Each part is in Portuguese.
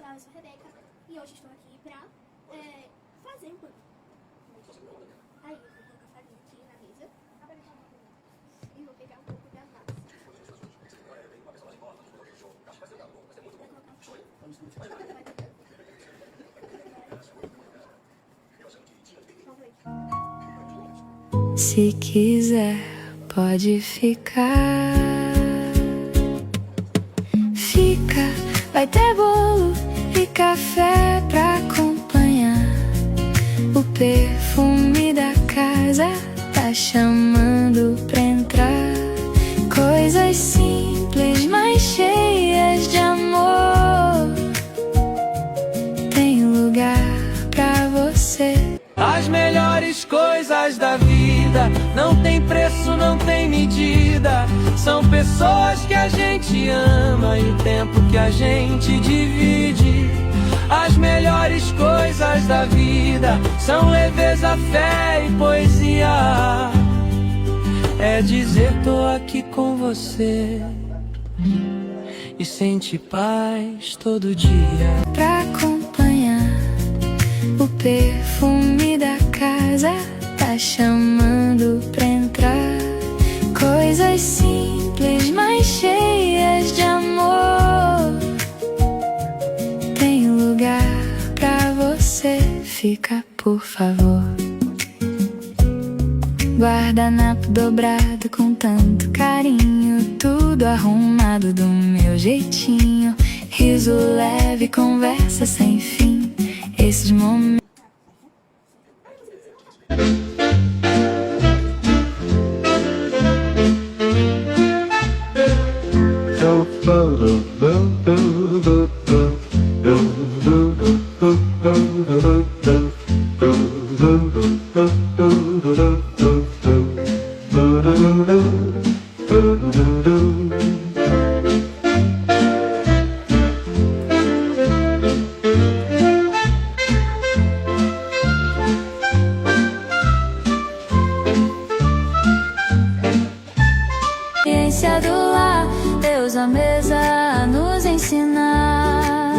Olá, eu sou a Rebeca e hoje estou aqui pra fazer um pão. Aí, eu vou colocar farinha aqui na mesa e vou pegar um pouco da massa. Se quiser, pode ficar. Fica, vai ter bolo e café pra acompanhar. O perfume da casa tá chamando pra entrar. Coisas simples, mas cheias de amor. Tem lugar pra você. As melhores coisas da vida não tem preço, não tem medida. São pessoas que a gente ama e o tempo que a gente divide. As melhores coisas da vida são leveza, fé e poesia. É dizer tô aqui com você e sente paz todo dia. Pra acompanhar, o perfume da casa tá chamando pra entrar. Coisas simples, mas cheias de amor. Tem lugar pra você, fica por favor. Guardanapo dobrado com tanto carinho, tudo arrumado do meu jeitinho. Riso leve, conversa sem fim. Esses momentos. Ciência do lar, Deus à mesa a nos ensinar.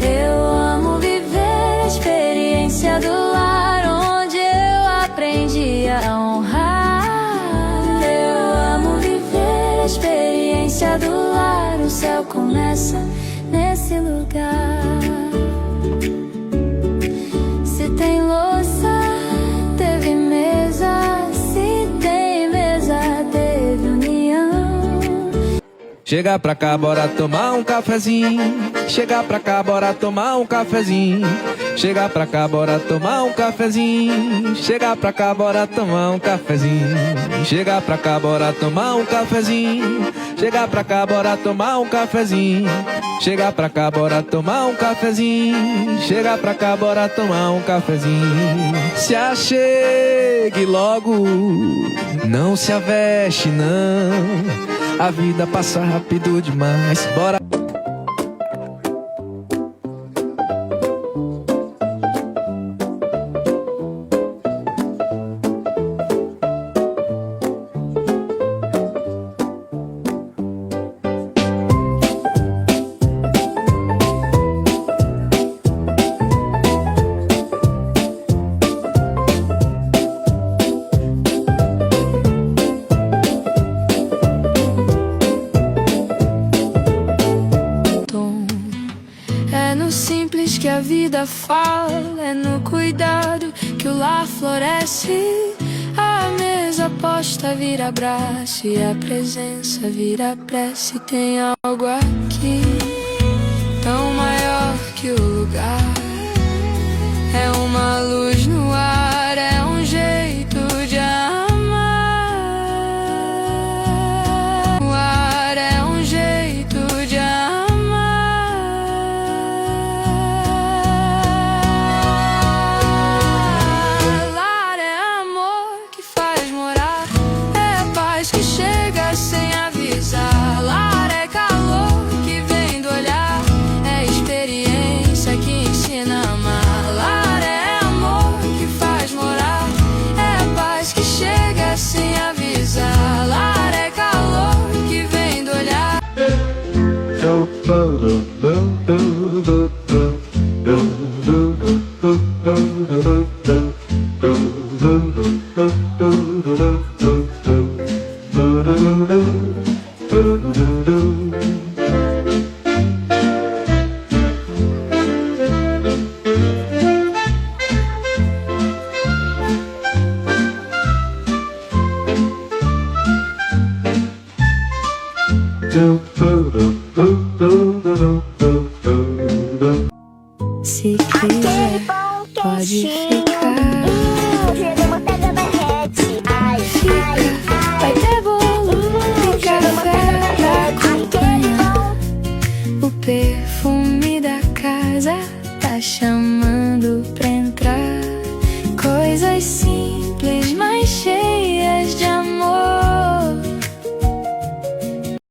Eu amo viver a experiência do lar, onde eu aprendi a honrar. Eu amo viver a experiência do lar, o céu começa nesse lugar. Se tem louça, teve mesa. Se tem mesa, teve união. Chega pra cá, bora tomar um cafezinho. Chega pra cá, bora tomar um cafezinho. Chega pra cá, bora tomar um cafezinho. Chega pra cá, bora tomar um cafezinho. Chega pra cá, bora tomar um cafezinho. Chega pra cá, bora tomar um cafezinho. Chega pra cá, bora tomar um cafezinho. Chega pra cá, bora tomar um cafezinho. Se achegue logo, não se aveste não. A vida passa rápido demais. Bora. É no simples que a vida fala, é no cuidado que o lar floresce. A mesa posta vira abraço e a presença vira prece. Tem algo aqui tão maior que o lugar. É uma luz no ar, é um jeito de amar. O ar é um jeito de amar. Lar é amor que faz morar, é a paz que chega sem avisar. Lar é calor que vem do Se quiser, pode ficar. Chega, manteiga derrete. Ai, Fica, vai ter bolo, tem café.